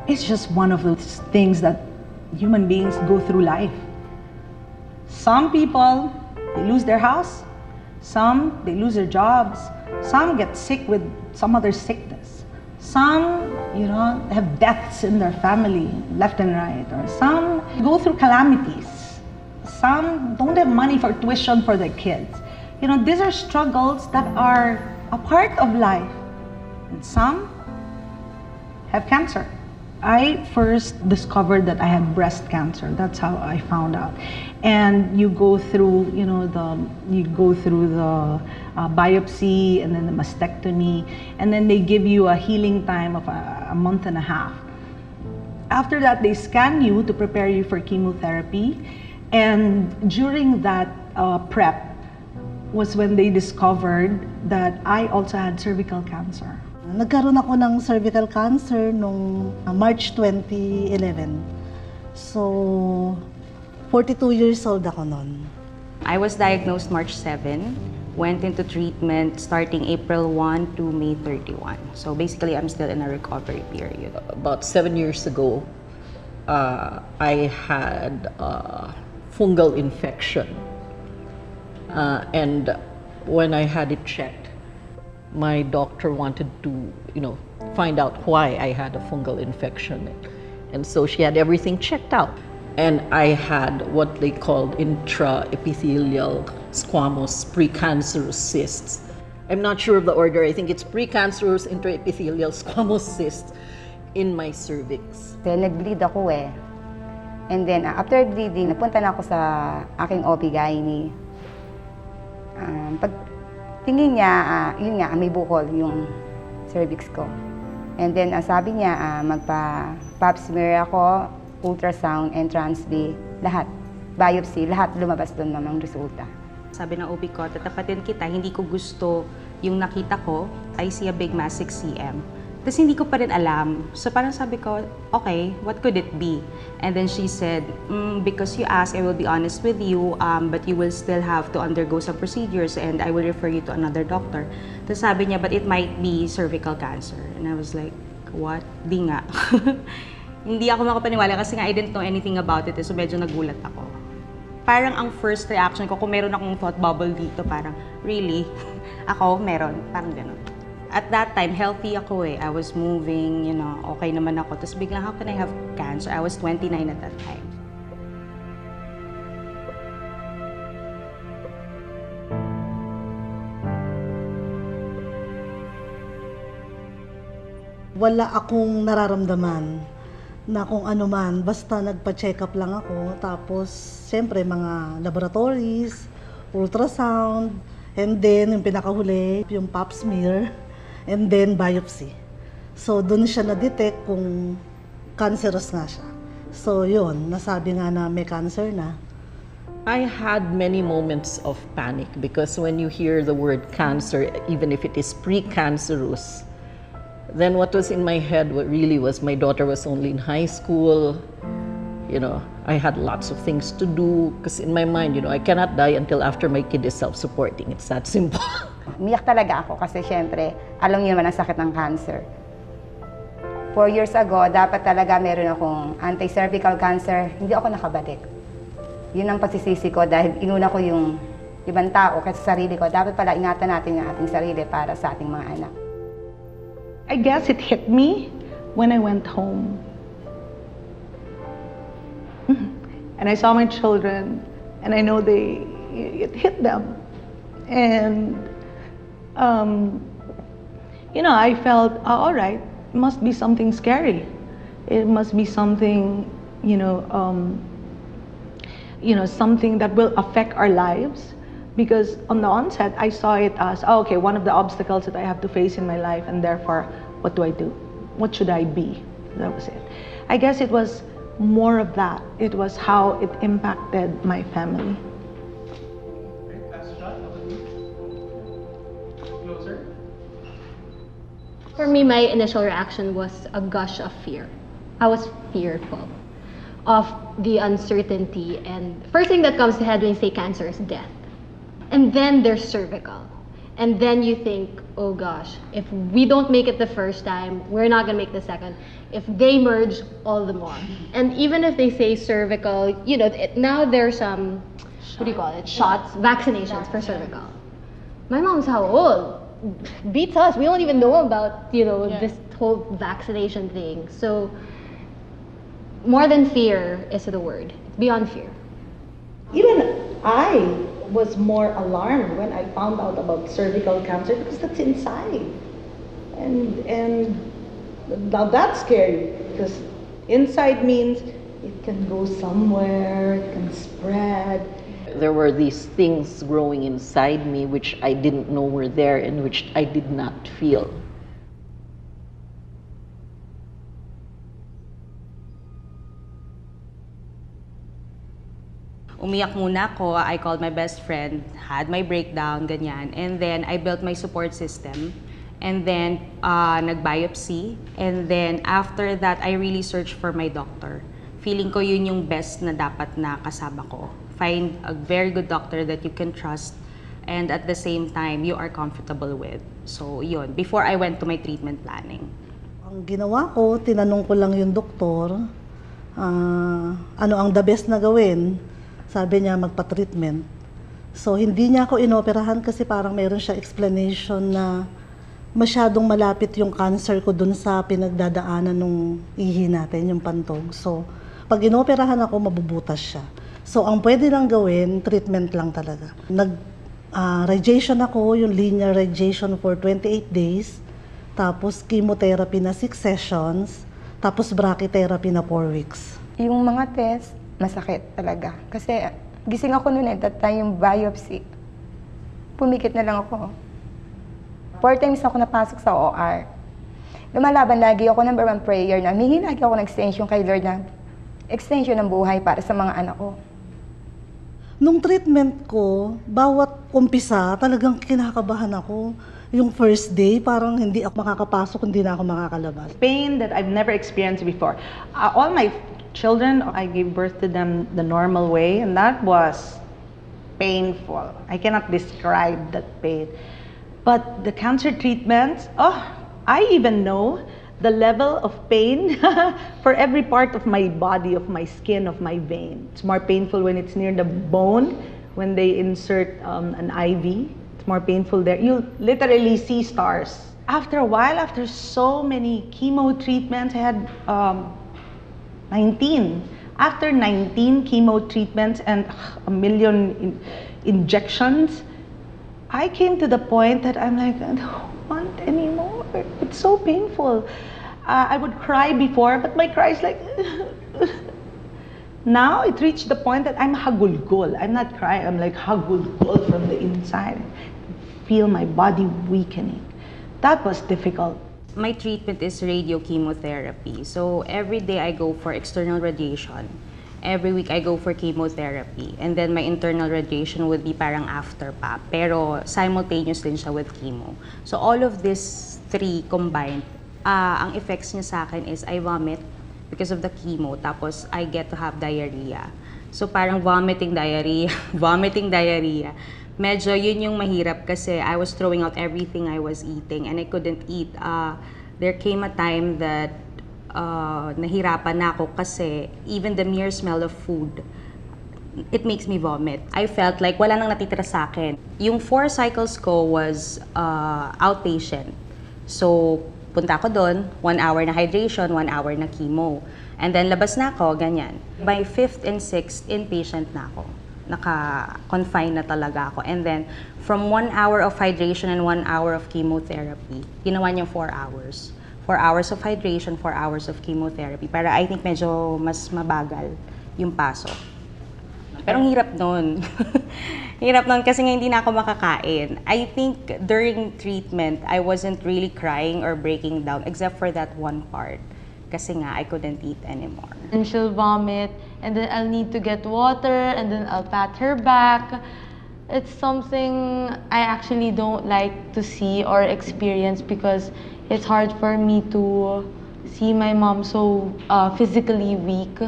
It's just one of those things that human beings go through life. Some people, they lose their house. Some, they lose their jobs. Some get sick with some other sickness. Some, have deaths in their family, left and right. Or some go through calamities. Some don't have money for tuition for their kids. These are struggles that are a part of life. And some have cancer. I first discovered that I had breast cancer. That's how I found out. And you go through, the biopsy and then the mastectomy, and then they give you a healing time of a month and a half. After that, they scan you to prepare you for chemotherapy. And during that prep was when they discovered that I also had cervical cancer. Nagkaroon ako ng cervical cancer noong March 2011. So, 42 years old ako noon. I was diagnosed March 7, went into treatment starting April 1 to May 31. So basically, I'm still in a recovery period. About 7 years ago, I had a fungal infection. And when I had it checked, my doctor wanted to, find out why I had a fungal infection. And so she had everything checked out. And I had what they called intraepithelial squamous precancerous cysts. I'm not sure of the order. I think it's precancerous intraepithelial squamous cysts in my cervix. Nag-bleed ako eh. And then after bleeding, napunta na ako sa aking OB-GYN. Pag tingin niya, yun nga, may bukol yung cervix ko. And then sabi niya, magpa-pap smear ako, ultrasound and trans-B, lahat. Biopsy, lahat lumabas doon namang resulta. Sabi ng OB ko, tatapatin kita, hindi ko gusto yung nakita ko, I see a big mass 6 cm. Tapos hindi ko pa rin alam. So parang sabi ko, okay, what could it be? And then she said, because you asked, I will be honest with you, but you will still have to undergo some procedures and I will refer you to another doctor. Tapos sabi niya, but it might be cervical cancer. And I was like, what? Di nga. Hindi ako makapaniwala kasi nga I didn't know anything about it, so medyo nagulat ako. Parang ang first reaction ko, kung meron akong thought bubble dito, parang, really? Ako, meron. Parang gano'n. At that time, healthy ako eh. I was moving, okay naman ako. Tapos biglang, how can I have cancer? I was 29 at that time. Wala akong nararamdaman na kung ano man, basta nagpa-check up lang ako. Tapos, siyempre, mga laboratories, ultrasound, and then, yung pinakahuli, yung pap smear, and then biopsy. So, doon siya na-detect kung cancerous nga siya. So, yun, nasabi nga na may cancer na. I had many moments of panic because when you hear the word cancer, even if it is precancerous, then what was in my head really was my daughter was only in high school. I had lots of things to do because in my mind, I cannot die until after my kid is self-supporting. It's that simple. Umiyak talaga ako kasi syempre, alam niyo naman ang sakit ng cancer. 4 years ago, dapat talaga meron akong anti-cervical cancer. Hindi ako nakabalik. Yun ang pagsisisi ko dahil inuna ko yung ibang tao kasi sarili ko. Dapat pala ingatan natin yung ating sarili para sa ating mga anak. I guess it hit me when I went home. And I saw my children, and I know it hit them. And, I felt, all right, it must be something scary. It must be something, something that will affect our lives. Because on the onset, I saw it as, okay, one of the obstacles that I have to face in my life, and therefore, what do I do? What should I be? That was it. I guess it was more of that. It was how it impacted my family. Closer. For me, my initial reaction was a gush of fear. I was fearful of the uncertainty, and first thing that comes to head when you say cancer is death. And then there's cervical. And then you think, oh gosh, if we don't make it the first time, we're not gonna make the second. If they merge, all the more. And even if they say cervical, you know, now there's some, what do you call it? Shots, vaccinations for cervical. My mom's how old? Beats us. We don't even know about, you know, this whole vaccination thing. So more than fear is the word. It's beyond fear. Even I was more alarmed when I found out about cervical cancer because that's inside. And now that's scary because inside means it can go somewhere, it can spread. There were these things growing inside me which I didn't know were there and which I did not feel. Umiyak muna ako, I called my best friend, had my breakdown, ganyan. And then I built my support system. And then nag-biopsy. And then after that, I really searched for my doctor. Feeling ko yun yung best na dapat na kasama ko. Find a very good doctor that you can trust and at the same time, you are comfortable with. So yun, before I went to my treatment planning. Ang ginawa ko, tinanong ko lang yung doktor, ano ang the best na gawin? Sabi niya magpa-treatment. So hindi niya ako inoperahan kasi parang meron siya explanation na masyadong malapit yung cancer ko dun sa pinagdadaanan nung ihi natin, yung pantog. So pag inoperahan ako, mabubutas siya. So ang pwede lang gawin, treatment lang talaga. Radiation ako, yung linear radiation for 28 days, tapos chemotherapy na 6 sessions, tapos brachytherapy na 4 weeks. Yung mga test, masakit talaga. Kasi gising ako noon that time yung biopsy. Pumikit na lang ako. 4 times ako napasok sa OR. Lumalaban lagi ako, number 1 prayer na, humingi lagi ako ng extension kay Lord na extension ng buhay para sa mga anak ko. Nung treatment ko, bawat umpisa, talagang kinakabahan ako. Yung first day, parang hindi ako makakapasok, hindi na ako makakalabas. Pain that I've never experienced before. All my children, I gave birth to them the normal way, and that was painful. I cannot describe that pain. But the cancer treatments, I even know the level of pain for every part of my body, of my skin, of my vein. It's more painful when it's near the bone, when they insert an IV. It's more painful there. You literally see stars. After a while, after so many chemo treatments, I had 19. After 19 chemo treatments and a million injections, I came to the point that I'm like, I don't want anymore. It's so painful. I would cry before, but my cry is like, now it reached the point that I'm hagulgol. I'm not crying, I'm like hagulgol from the inside. I feel my body weakening. That was difficult. My treatment is radio chemotherapy. So every day I go for external radiation. Every week I go for chemotherapy. And then my internal radiation would be parang after pa. Pero simultaneous din siya with chemo. So all of these 3 combined, ang effects niya sa akin is I vomit because of the chemo. Tapos I get to have diarrhea. So parang vomiting diarrhea, vomiting diarrhea. Medyo yun yung mahirap kasi I was throwing out everything I was eating and I couldn't eat. There came a time that nahirapan na ako kasi even the mere smell of food, it makes me vomit. I felt like wala nang natitira sa akin. Yung 4 cycles ko was outpatient. So, punta ako doon, 1 hour na hydration, 1 hour na chemo. And then labas na ako, ganyan. By 5th and 6th, inpatient na ako. Naka-confine na talaga ako. And then, from 1 hour of hydration and 1 hour of chemotherapy, ginawa niya 4 hours. 4 hours of hydration, 4 hours of chemotherapy. Para I think medyo mas mabagal yung pasok. Pero ang hirap nun. Hirap nun kasi nga hindi na ako makakain. I think during treatment, I wasn't really crying or breaking down except for that one part. Kasi nga, I couldn't eat anymore. And she'll vomit, and then I'll need to get water, and then I'll pat her back. It's something I actually don't like to see or experience because it's hard for me to see my mom so physically weak.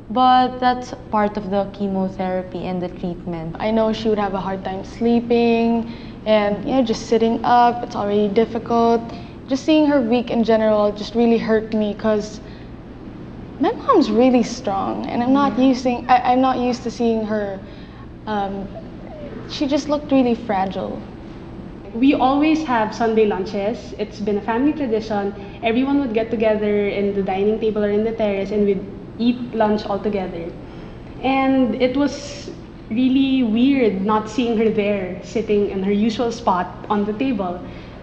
But that's part of the chemotherapy and the treatment. I know she would have a hard time sleeping, And just sitting up, it's already difficult. Just seeing her weak in general just really hurt me because my mom's really strong, and I'm not used to seeing her. She just looked really fragile. We always have Sunday lunches. It's been a family tradition. Everyone would get together in the dining table or in the terrace, and we'd eat lunch all together. And it was really weird not seeing her there, sitting in her usual spot on the table.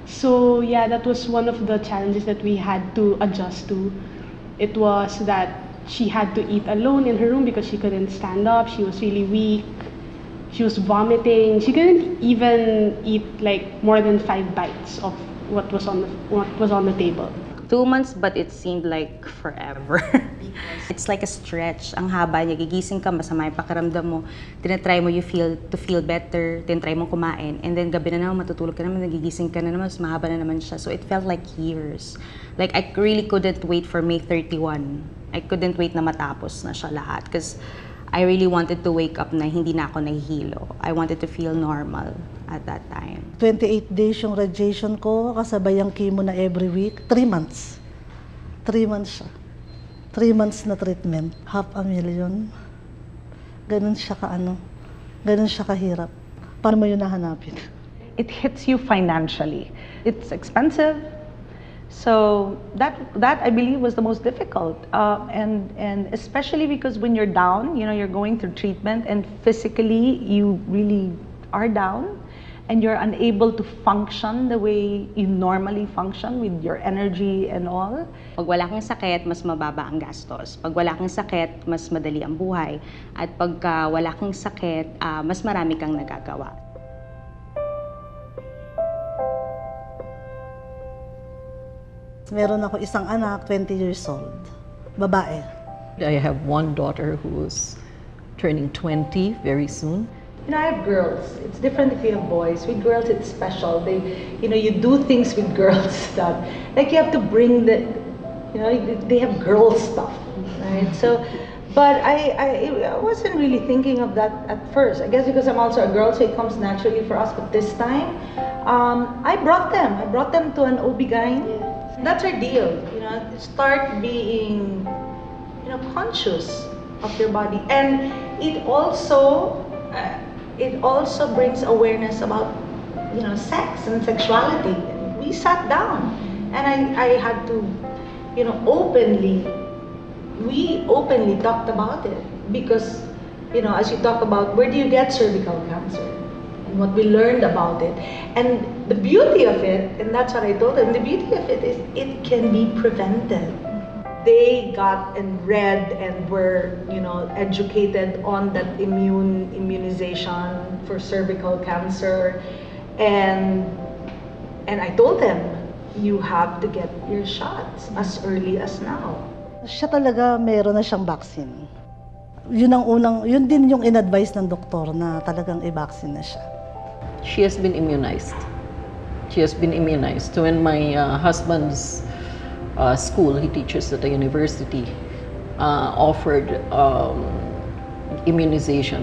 So yeah, that was one of the challenges that we had to adjust to. It was that she had to eat alone in her room because she couldn't stand up. She was really weak. She was vomiting. She couldn't even eat like more than 5 bites of what was on the table. 2 months, but it seemed like forever. It's like a stretch. Ang haba niya, gigising ka, masama yung pakiramdam mo. Tinatry mo to feel better, tinatry mo kumain. And then gabi na naman, matutulog ka naman, nagigising ka na naman, mas mahaba na naman siya. So it felt like years. Like I really couldn't wait for May 31. I couldn't wait na matapos na siya lahat. Because I really wanted to wake up na hindi na ako nahihilo. I wanted to feel normal at that time. 28 days yung radiation ko, kasabay ang chemo na every week. 3 months. 3 months siya. 3 months na treatment. $500,000. Ganun siya ganun siya kahirap. Paano mo yun nahanapin? It hits you financially. It's expensive. So that I believe was the most difficult, and especially because when you're down, you're going through treatment, and physically you really are down, and you're unable to function the way you normally function with your energy and all. Pag wala kang sakit, mas mababa ang gastos. Pag wala kang sakit, mas madali ang buhay. At pagka wala kang sakit, mas marami kang nagagawa. Meron ako isang anak, 20 years old, babae. I have one daughter who's turning 20 very soon. I have girls. It's different if you have boys. With girls, it's special. You do things with girls that, like you have to bring they have girl stuff, right? So, but I wasn't really thinking of that at first. I guess because I'm also a girl, so it comes naturally for us. But this time, I brought them to an OB-GYN. That's our deal, start being, conscious of your body. And it also brings awareness about, sex and sexuality. We sat down and I had to, we openly talked about it because, as you talk about where do you get cervical cancer? And what we learned about it. And the beauty of it, and that's what I told them, the beauty of it is it can be prevented. They got and read and were, educated on that immunization for cervical cancer. And I told them, you have to get your shots as early as now. Siya talaga meron na siyang vaccine. Yun din yung in-advise ng doktor na talagang i-vaccine na siya. She has been immunized. So when my husband's school, he teaches at a university, offered immunization.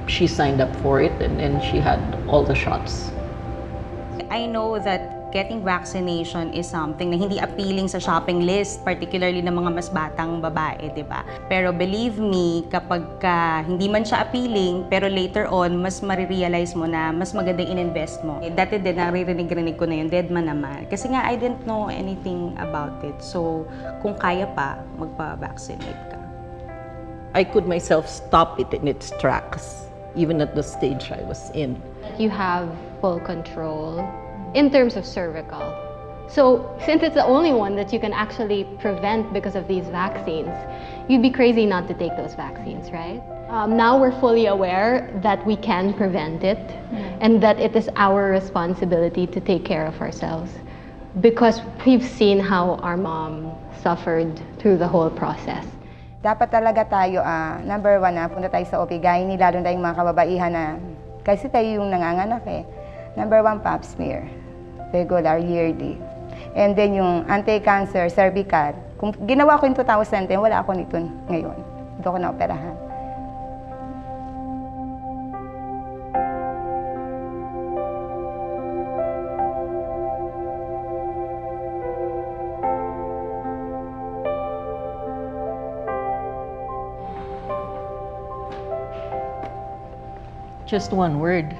She signed up for it and she had all the shots. I know that getting vaccination is something na hindi appealing sa shopping list, particularly ng mga mas batang babae, di ba? Pero believe me, kapag hindi man siya appealing, pero later on, mas marirealize mo na mas magandang in-invest mo. Dati din, naririnig-rinig ko na yun, dead man naman. Kasi nga, I didn't know anything about it. So, kung kaya pa, magpa-vaccinate ka. I could myself stop it in its tracks, even at the stage I was in. You have full control in terms of cervical. So since it's the only one that you can actually prevent because of these vaccines, you'd be crazy not to take those vaccines, right? Now we're fully aware that we can prevent it and that it is our responsibility to take care of ourselves because we've seen how our mom suffered through the whole process. Dapat talaga tayo, number 1 na punta tayo sa OB-GYN, lalo na yung mga kababaihan na, kasi tayo yung nanganganak eh. Number 1, pap smear, regular, yearly. And then yung anti-cancer, cervical. Kung ginawa ko yung 2010, wala ako nito ngayon. Hindi ako na-operahan. Just one word.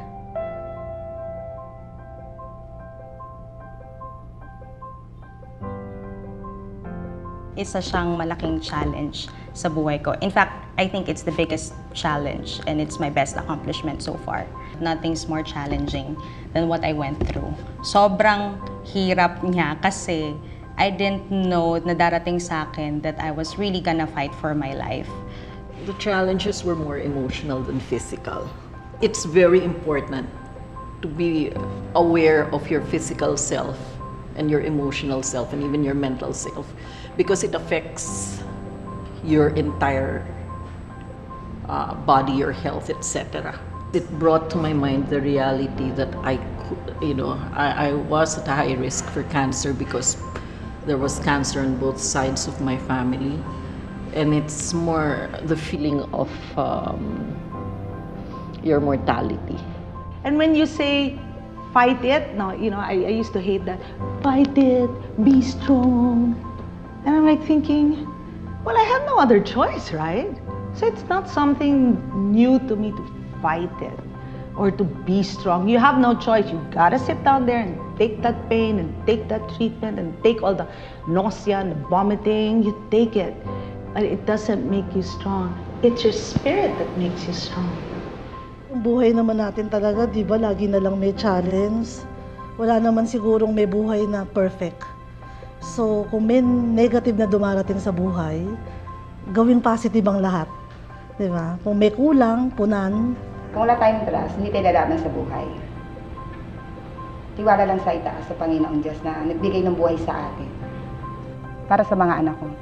Isa siyang malaking challenge sa buhay ko. In fact, I think it's the biggest challenge and it's my best accomplishment so far. Nothing's more challenging than what I went through. Sobrang hirap niya kasi I didn't know na darating sa akin that I was really gonna fight for my life. The challenges were more emotional than physical. It's very important to be aware of your physical self and your emotional self and even your mental self because it affects your entire body, your health, etc. It brought to my mind the reality that I was at a high risk for cancer because there was cancer on both sides of my family. And it's more the feeling of your mortality. And when you say, fight it, no, I used to hate that. Fight it, be strong. And I'm like thinking, well, I have no other choice, right? So it's not something new to me to fight it or to be strong. You have no choice. You gotta sit down there and take that pain and take that treatment and take all the nausea and the vomiting. You take it. But it doesn't make you strong. It's your spirit that makes you strong. Ang buhay naman natin talaga, di ba, lagi na lang may challenge. Wala naman sigurong may buhay na perfect. So, kung may negative na dumarating sa buhay, gawing positive ang lahat. Di ba? Kung may kulang, punan. Kung wala tayong trust, hindi tayo lalaban sa buhay. Tiwala lang sa itaas, sa Panginoong Diyos na nagbigay ng buhay sa atin. Para sa mga anak ko.